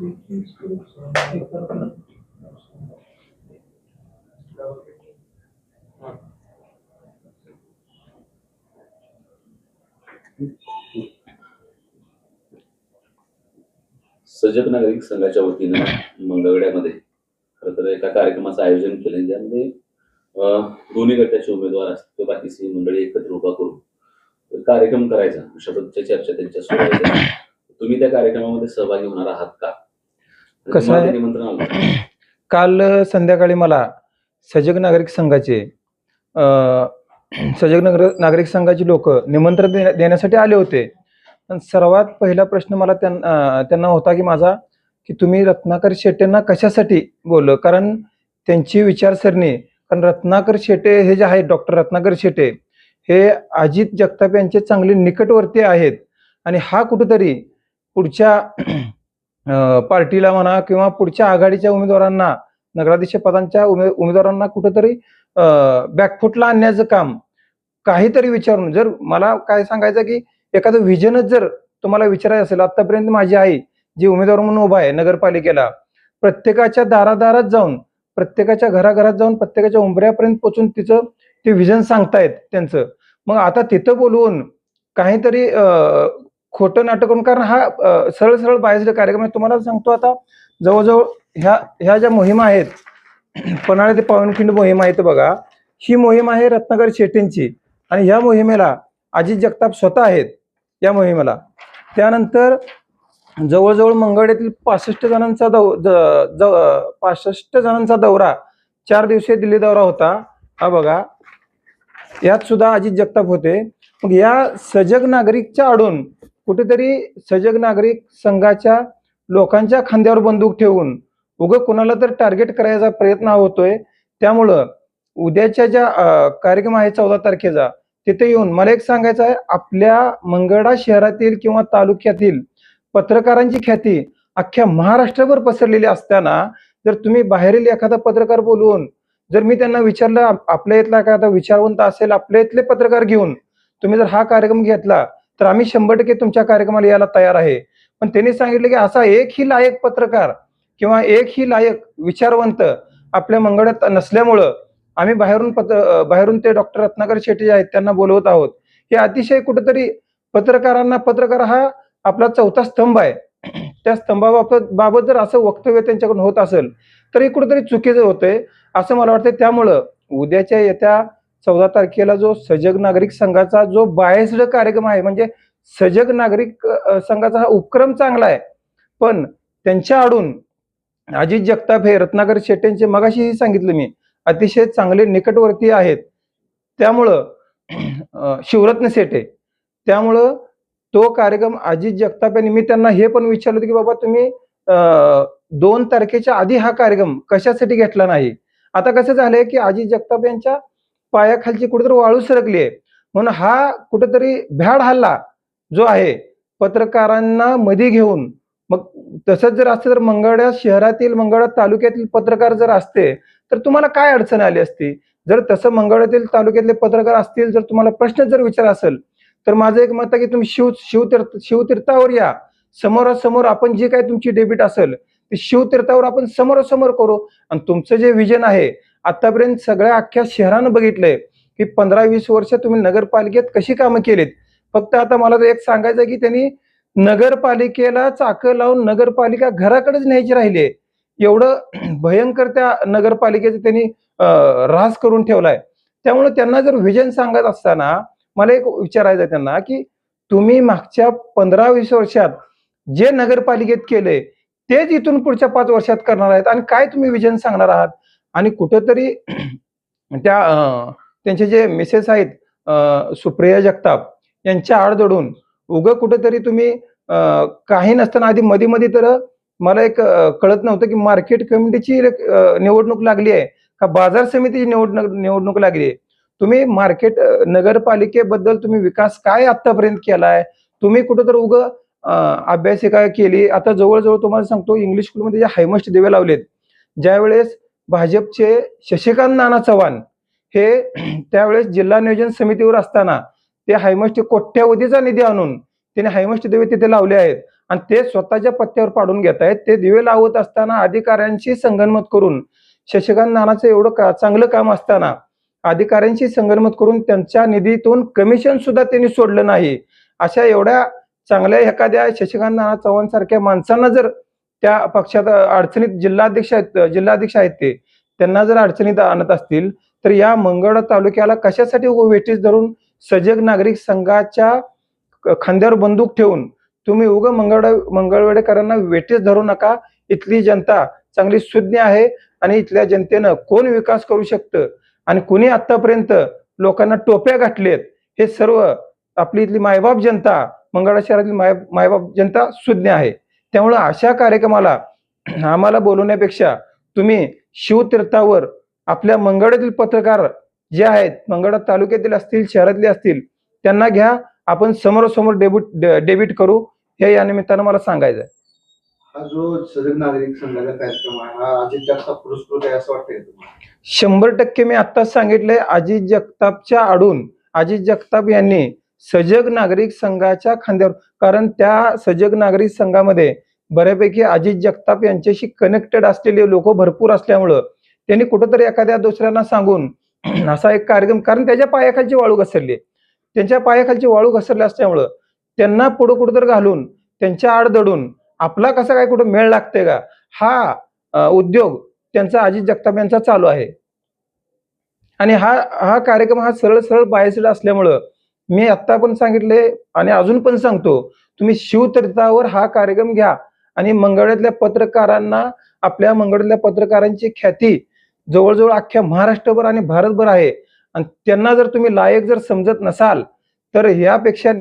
सजग नागरिक संघाच्या वतीनं मंगळवेढ्यामध्ये खरं तर एका कार्यक्रमाचं आयोजन केलं ज्यामध्ये दोन्ही गटाचे उमेदवार असतील बाकीची मंडळी एकत्र उभा करून कार्यक्रम करायचा अशा पद्धतीच्या चर्चा त्यांच्यासोबत. तुम्ही त्या कार्यक्रमामध्ये सहभागी होणार आहात का? कसं आहे, निमंत्रण आलं? काल संध्याकाळी मला सजग नागरिक संघाचे नागरिक संघाची लोक निमंत्रण देण्यासाठी आले होते. पण सर्वात पहिला प्रश्न मला त्यांना होता की माझा की तुम्ही रत्नाकर शेटेंना कशासाठी बोललं, कारण त्यांची विचारसरणी, कारण रत्नाकर शेटे हे जे आहेत, डॉक्टर रत्नाकर शेटे हे अजित जगताप यांचे चांगले निकटवर्ती आहेत आणि हा कुठेतरी पुढच्या पार्टीला म्हणा किंवा पुढच्या आघाडीच्या उमेदवारांना, नगराध्यक्ष पदांच्या उमेदवारांना कुठेतरी बॅकफुटला आणण्याचं काम काहीतरी विचारून, जर मला काय सांगायचं की एखादं व्हिजनच जर तुम्हाला विचारायचं असेल, आतापर्यंत माझी आई जी उमेदवार म्हणून उभा आहे नगरपालिकेला, प्रत्येकाच्या दारादारात जाऊन, प्रत्येकाच्या घराघरात जाऊन, प्रत्येकाच्या उंबऱ्यापर्यंत पोहोचून तिचं ते व्हिजन सांगतायत त्यांचं. मग आता तिथं बोलवून काहीतरी खोटं नाटक करून, कारण हा सरळ सरळ बाहेरचा कार्यक्रम आहे. तुम्हाला सांगतो, आता जवळजवळ ह्या ज्या मोहिमा आहेत, पन्हाळे ते पावनखिंड मोहीम आहे, बघा, ही मोहीम आहे रत्नाकर शेटेंची आणि ह्या मोहिमेला अजित जगताप स्वतः आहेत या मोहिमेला. त्यानंतर जवळजवळ मंगळवेढ्यातील 65 जणांचा दौरा, 4 दिवसीय दिल्ली दौरा होता. हा बघा, यात सुद्धा अजित जगताप होते. मग या सजग नागरिकच्या आडून कुठेतरी सजग नागरिक संघाच्या लोकांच्या खांद्यावर बंदूक ठेवून उगं कुणाला तर टार्गेट करायचा प्रयत्न होतोय. त्यामुळं उद्याच्या ज्या कार्यक्रम आहे 14 तारखेचा, तिथे येऊन मला एक सांगायचं आहे, आपल्या मंगळवेढा शहरातील किंवा तालुक्यातील पत्रकारांची ख्याती अख्ख्या महाराष्ट्रभर पसरलेली असताना जर तुम्ही बाहेरील एखादा पत्रकार बोलवून, जर मी त्यांना विचारलं आपल्या इथला एखादा विचारवंत असेल, आपल्या इथले पत्रकार घेऊन तुम्ही जर हा कार्यक्रम घेतला तर आम्ही 100% तुमच्या कार्यक्रमाला यायला तयार आहे. पण त्यांनी सांगितलं की असा एकही लायक पत्रकार किंवा एकही लायक विचारवंत आपल्या मंगळवेढ्यात नसल्यामुळं आम्ही बाहेरून ते डॉक्टर रत्नाकर शेटे जे आहेत त्यांना बोलवत आहोत. हे अतिशय कुठेतरी पत्रकार हा आपला चौथा स्तंभ आहे. त्या स्तंभाबाबत जर असं वक्तव्य त्यांच्याकडून होत असेल तर हे कुठेतरी चुकीचं होतंय असं मला वाटतं. त्यामुळं उद्याच्या येत्या 14 तारखेला जो सजग नागरिक संघाचा जो बायस्ड कार्यक्रम आहे, म्हणजे सजग नागरिक संघाचा हा उपक्रम चांगला आहे, पण त्यांच्या आडून अजित जगताप हे रत्नाकर शेटेंचे मगाशीही सांगितलं मी अतिशय चांगले निकटवर्ती आहेत. त्यामुळं शिवरत्न शेटे, त्यामुळं तो कार्यक्रम अजित जगताप यांनी, मी त्यांना हे पण विचारलं की बाबा तुम्ही 2 तारखेच्या आधी हा कार्यक्रम कशासाठी घेतला नाही. आता कसं झालंय की अजित जगताप यांच्या पायाखालची कुठेतरी वाळू सरकली आहे, म्हणून हा कुठेतरी भ्याड हल्ला जो आहे पत्रकारांना मध्ये घेऊन, मग तसंच जर असतं तर मंगळवेढा शहरातील, मंगळवेढा तालुक्यातील पत्रकार जर असते तर तुम्हाला काय अडचण आली असती. जर तसं मंगळवेढ्यातील तालुक्यातले पत्रकार असतील, जर तुम्हाला प्रश्न जर विचार असेल तर माझं एक मत आहे की तुम्ही शिवतीर्थावर या, समोरासमोर आपण जे काय तुमची डेबिट असेल ते शिवतीर्थावर आपण समोरासमोर करू. आणि तुमचं जे विजन आहे, आतापर्यंत सगळ्या अख्ख्या शहरानं बघितलंय की 15-20 वर्ष तुम्ही नगरपालिकेत कशी कामं केलीत. फक्त आता मला तर एक सांगायचं की त्यांनी नगरपालिकेला चाकं लावून नगरपालिका घराकडेच न्यायची राहिली, एवढं भयंकर त्या नगरपालिकेचं त्यांनी ऱ्हास करून ठेवलाय. त्यामुळे त्यांना जर व्हिजन सांगत असताना मला एक विचारायचं आहे त्यांना की तुम्ही मागच्या 15-20 वर्षात जे नगरपालिकेत केले तेच इथून पुढच्या 5 वर्षात करणार आहेत आणि काय तुम्ही विजन सांगणार आहात. आणि कुठंतरी त्यांचे जे मिसेस आहेत सुप्रिया जगताप यांच्या आड दडून उगं कुठेतरी तुम्ही काही नसताना आधी मध्ये तर मला एक कळत नव्हतं की मार्केट कमिटीची निवडणूक लागली आहे का बाजार समितीची निवडणूक लागली आहे. तुम्ही मार्केट नगरपालिकेबद्दल तुम्ही विकास काय आतापर्यंत केलाय, तुम्ही कुठंतरी उगं अभ्यासिका केली. आता जवळजवळ तुम्हाला सांगतो इंग्लिश स्कूलमध्ये जे हायमस्ट दिवे लावलेत, ज्यावेळेस भाजपचे शशिकांत नाना चव्हाण हे त्यावेळेस जिल्हा नियोजन समितीवर असताना ते हायमस्ट कोट्यावधीचा निधी आणून त्यांनी हायमस्ट दिवे तिथे लावले आहेत आणि ते स्वतःच्या पत्त्यावर पाडून घेत आहेत. ते दिवे लावत असताना अधिकाऱ्यांशी संगनमत करून शशिकांत नानाचं एवढं चांगलं काम असताना अधिकाऱ्यांशी संगनमत करून त्यांच्या निधीतून कमिशन सुद्धा त्यांनी सोडलं नाही. अशा एवढ्या चांगल्या एखाद्या शशिकांत नाना चव्हाण सारख्या माणसांना जर त्या पक्षात अडचणीत जिल्हाध्यक्ष आहेत ते त्यांना जर अडचणीत आणत असतील तर या मंगळवेढा तालुक्याला कशासाठी वेठीस धरून सजग नागरिक संघाच्या खांद्यावर बंदूक ठेवून तुम्ही मंगळवेढेकरांना वेठीस धरू नका. इथली जनता चांगली सुज्ञ आहे आणि इथल्या जनतेनं कोण विकास करू शकतं आणि कुणी आतापर्यंत लोकांना टोप्या घातलेत हे सर्व आपली इथली मायबाप जनता मंगळवेढा शहरातील मायबाप जनता सुज्ञ आहे. त्यामुळे अशा कार्यक्रमाला आम्हाला बोलवण्यापेक्षा तुम्ही शिवतीर्थावर आपल्या मंगळवेढ्यातील पत्रकार जे आहेत मंगळवेढा तालुक्यातील असतील शहरातले असतील त्यांना घ्या. आपण समोरासमोर डेबिट करू हे या निमित्तानं मला सांगायचं आहे. हा जो सजग नागरिक संघाचा कार्यक्रम आहे हा अजित जगताप पुरस्कृत आहे असं वाटतंय तुम्हाला? 100% मी आत्ताच सांगितलंय. अजित जगतापच्या आडून अजित जगताप यांनी सजग नागरिक संघाच्या खांद्यावर, कारण त्या सजग नागरिक संघामध्ये बऱ्यापैकी अजित जगताप यांच्याशी कनेक्टेड असलेले लोक भरपूर असल्यामुळं त्यांनी कुठंतरी एखाद्या दुसऱ्यांना सांगून असा एक कार्यक्रम, कारण त्याच्या पायाखालची वाळू घसरली, त्यांच्या पायाखालची वाळू घसरली असल्यामुळं त्यांना पुढं कुठंतरी घालून त्यांच्या आड दडून आपला कसा काय कुठं मेळ लागते का हा उद्योग त्यांचा अजित जगताप यांचा चालू आहे. आणि हा कार्यक्रम हा सरळ बायस्ड असल्यामुळं मी आत्ता पण सांगितले आणि अजून पण सांगतो, तुम्ही शिवतीर्थावर हा कार्यक्रम घ्या आणि मंगळवेढ्यातल्या पत्रकारांना, आपल्या मंगळवेढ्यातल्या पत्रकारांची ख्याती जवळजवळ अख्ख्या महाराष्ट्रभर आणि भारतभर आहे आणि त्यांना जर तुम्ही लायक जर समजत नसाल तर यापेक्षा